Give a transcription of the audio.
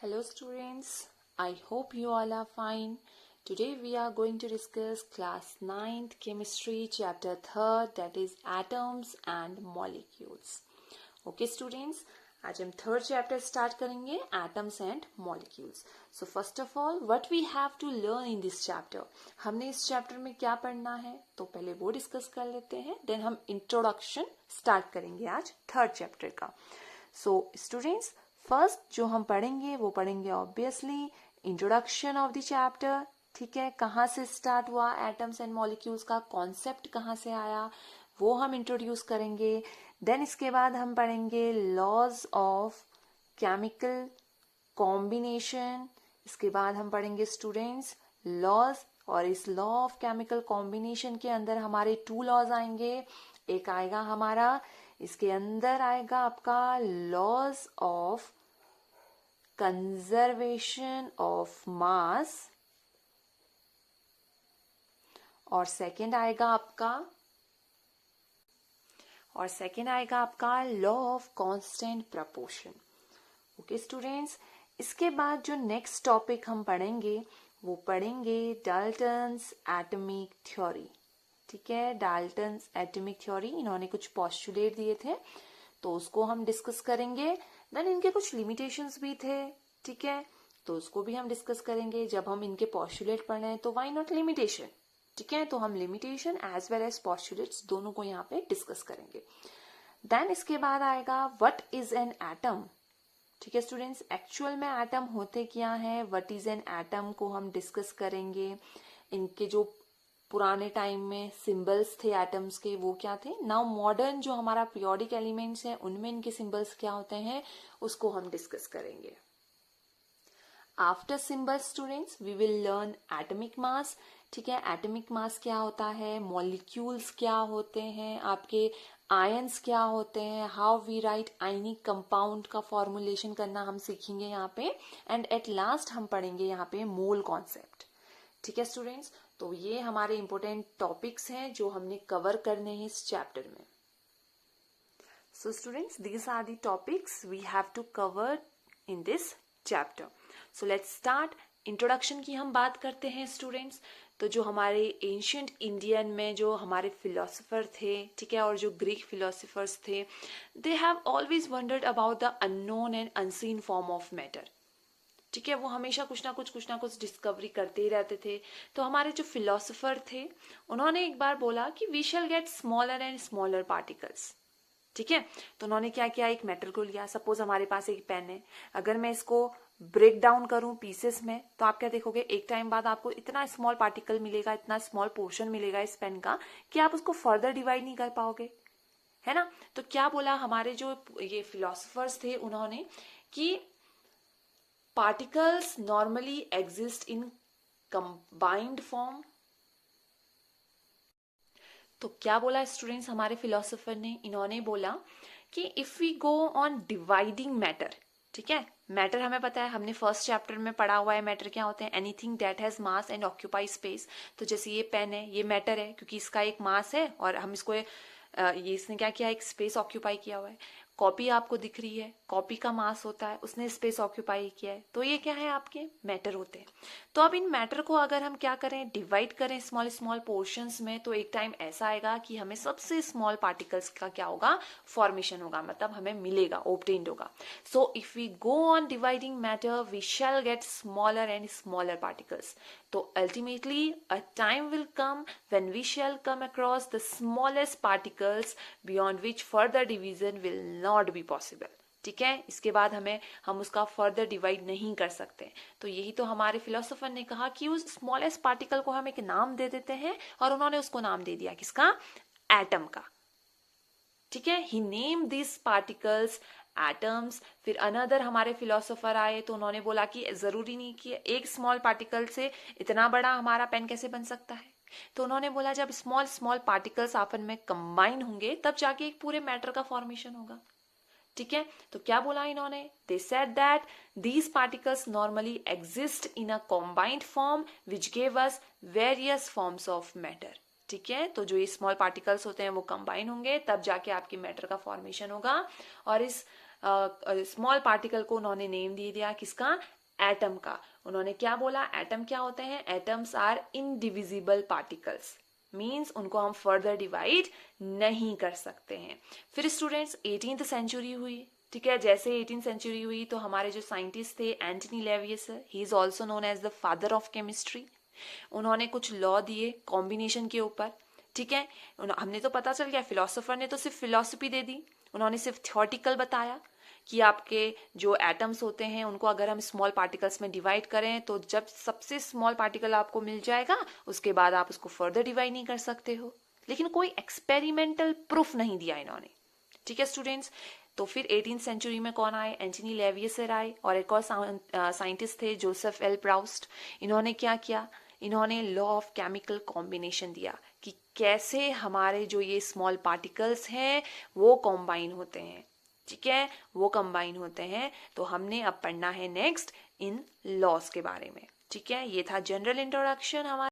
Hello students, I hope you all are fine. Today we are going to discuss class 9th chemistry chapter 3rd, that is atoms and molecules. Okay students, आज हम third chapter start करेंगे atoms and molecules. So first of all, what we have to learn in this chapter? हमने इस chapter में क्या पढ़ना है तो पहले वो discuss कर लेते हैं, then हम introduction start करेंगे आज third chapter का. So students, फर्स्ट जो हम पढ़ेंगे वो पढ़ेंगे obviously introduction of the chapter. ठीक है, कहाँ से स्टार्ट हुआ एटम्स एंड मॉलिक्यूल्स का कॉन्सेप्ट, कहाँ से आया वो हम इंट्रोड्यूस करेंगे. देन इसके बाद हम पढ़ेंगे लॉज ऑफ केमिकल कॉम्बिनेशन. इसके बाद हम पढ़ेंगे स्टूडेंट्स लॉज, और इस लॉ ऑफ केमिकल कॉम्बिनेशन के अंदर हमारे 2 लॉज आएंगे. एक आएगा हमारा, इसके अंदर आएगा आपका laws of conservation of mass, और सेकंड आएगा आपका law of constant proportion. Okay students, इसके बाद जो नेक्स्ट टॉपिक हम पढ़ेंगे वो पढ़ेंगे डाल्टन्स एटॉमिक थ्योरी. ठीक है, डाल्टन्स एटॉमिक थ्योरी, इन्होंने कुछ पोस्टुलेट दिए थे तो उसको हम डिस्कस करेंगे. देन इनके कुछ लिमिटेशंस भी थे. ठीक है, तो उसको भी हम डिस्कस करेंगे. जब हम इनके पोस्टुलेट पढ़ रहे हैं तो व्हाई नॉट लिमिटेशन. ठीक है, तो हम limitation as well as postulates दोनों को यहाँ पे डिस्कस करेंगे. देन इसके बाद आएगा व्हाट इज एन एटम. ठीक है स्टूडेंट्स, एक्चुअल में एटम होते क्या है, व्हाट इज एन एटम को हम डिस्कस करेंगे. इनके जो पुराने टाइम में सिंबल्स थे एटम्स के वो क्या थे, नाउ मॉडर्न जो हमारा पीरियोडिक एलिमेंट्स है उनमें इनके सिंबल्स क्या होते हैं उसको हम डिस्कस करेंगे. After symbols students we will learn atomic mass. ठीक है, एटॉमिक मास क्या होता है, मॉलिक्यूल्स क्या होते हैं, आपके आयंस क्या होते हैं, how we write ionic compound का फॉर्मुलेशन करना हम सीखेंगे यहाँ पे. एंड एट लास्ट हम पढ़ेंगे यहाँ पे मोल कॉन्सेप्ट. ठीक है स्टूडेंट्स, तो ये हमारे इंपॉर्टेंट टॉपिक्स हैं जो हमने कवर करने हैं इस चैप्टर में. So students, these are the topics we have to cover in this chapter. So let's start. Introduction की हम बात करते हैं स्टूडेंट्स. तो जो हमारे एंशियंट इंडियन में जो हमारे फिलोसोफर थे, ठीक है, और जो ग्रीक फिलोसोफर्स थे, they have always wandered about the unknown and unseen form of matter. ठीक है, वो हमेशा कुछ ना कुछ डिस्कवरी करते ही रहते थे. तो हमारे जो फिलोसोफर थे उन्होंने एक बार बोला कि we shall get smaller and smaller particles. ठीक है, तो उन्होंने क्या किया, एक मैटर को लिया. सपोज हमारे पास एक पेन है, अगर मैं इसको ब्रेक डाउन करूं पीसेस में तो आप क्या देखोगे, एक टाइम बाद आपको इतना स्मॉल पार्टिकल मिलेगा, इतना स्मॉल पोर्शन मिलेगा इस पेन का कि आप उसको फर्दर डिवाइड नहीं कर पाओगे, है ना. तो क्या बोला हमारे जो ये फिलोसोफर्स थे उन्होंने कि particles normally exist in combined form. तो क्या बोला स्टूडेंट्स हमारे फिलोसोफर ने, इन्होंने बोला कि if we go on dividing matter. ठीक है, मैटर हमें पता है, हमने फर्स्ट चैप्टर में पढ़ा हुआ है मैटर क्या होते हैं, anything that has mass and occupy space. तो जैसे ये पेन है, ये मैटर है क्योंकि इसका एक मास है और हम इसको ये इसने क्या किया, एक स्पेस ऑक्यूपाई किया हुआ है. कॉपी आपको दिख रही है, कॉपी का मास होता है, उसने स्पेस ऑक्यूपाई किया है, तो ये क्या है, आपके मैटर होते हैं. तो अब इन मैटर को अगर हम क्या करें, डिवाइड करें स्मॉल स्मॉल पोर्शंस में, तो एक टाइम ऐसा आएगा कि हमें सबसे स्मॉल पार्टिकल्स का क्या होगा, फॉर्मेशन होगा, मतलब हमें मिलेगा, ऑब्टेन्ड होगा. So if we go on dividing matter we shall get smaller and smaller particles. तो ultimately a time will come when we shall come across the smallest particles beyond which further division will not be possible. ठीक है, इसके बाद हम उसका further divide नहीं कर सकते. तो यही तो हमारे फिलोसोफर ने कहा कि उस स्मॉलेस्ट पार्टिकल को हम एक नाम दे देते हैं, और उन्होंने उसको नाम दे दिया किसका, एटम का. ठीक है, ही नेम दिस पार्टिकल्स एटम्स. फिर अनदर हमारे फिलोसोफर आए तो उन्होंने बोला कि जरूरी नहीं कि एक स्मॉल पार्टिकल से इतना बड़ा हमारा पेन कैसे बन सकता है. तो उन्होंने बोला जब स्मॉल स्मॉल पार्टिकल्स आपस में कंबाइन होंगे तब जाके एक पूरे मैटर का फॉर्मेशन होगा. ठीक है, तो क्या बोला इन्होंने, they said that these particles normally exist in a combined form which gave us various forms of matter. ठीक है, तो जो ये स्मॉल पार्टिकल्स होते हैं वो कंबाइन होंगे तब जाके आपकी मैटर का फॉर्मेशन होगा. और इस स्मॉल पार्टिकल को उन्होंने नेम दे दिया किसका, एटम का। उन्होंने क्या बोला, एटम क्या होते हैं, atoms are indivisible particles, means उनको हम फर्दर डिवाइड नहीं कर सकते हैं। फिर स्टूडेंट्स 18th सेंचुरी हुई, ठीक है। जैसे 18th सेंचुरी हुई तो हमारे जो साइंटिस्ट थे Antoine Lavoisier, he is also known as the father of chemistry. उन्होंने कुछ लॉ दिए कॉम्बिनेशन के ऊपर, ठीक है। हमने तो पता चल गया, फिलोसोफर ने तो सिर्फ फिलोसफी दे दी, उन्होंने सिर्फ थ्योरेटिकल बताया कि आपके जो एटम्स होते हैं उनको अगर हम स्मॉल पार्टिकल्स में डिवाइड करें तो जब सबसे स्मॉल पार्टिकल आपको मिल जाएगा उसके बाद आप उसको फर्दर डिवाइड नहीं कर सकते हो। लेकिन कोई एक्सपेरिमेंटल प्रूफ नहीं दिया इन्होंने, ठीक है स्टूडेंट्स। तो फिर 18th सेंचुरी में कौन आए, एंटनी लेवियसर आए, और एक और साइंटिस्ट थे जोसेफ एल प्राउस्ट। इन्होंने क्या किया, इन्होंने लॉ ऑफ केमिकल कॉम्बिनेशन दिया कि कैसे हमारे जो ये स्मॉल पार्टिकल्स हैं वो कॉम्बाइन होते हैं, ठीक है, वो कंबाइन होते हैं। तो हमने अब पढ़ना है नेक्स्ट इन लॉस के बारे में, ठीक है। ये था जनरल इंट्रोडक्शन हमारा।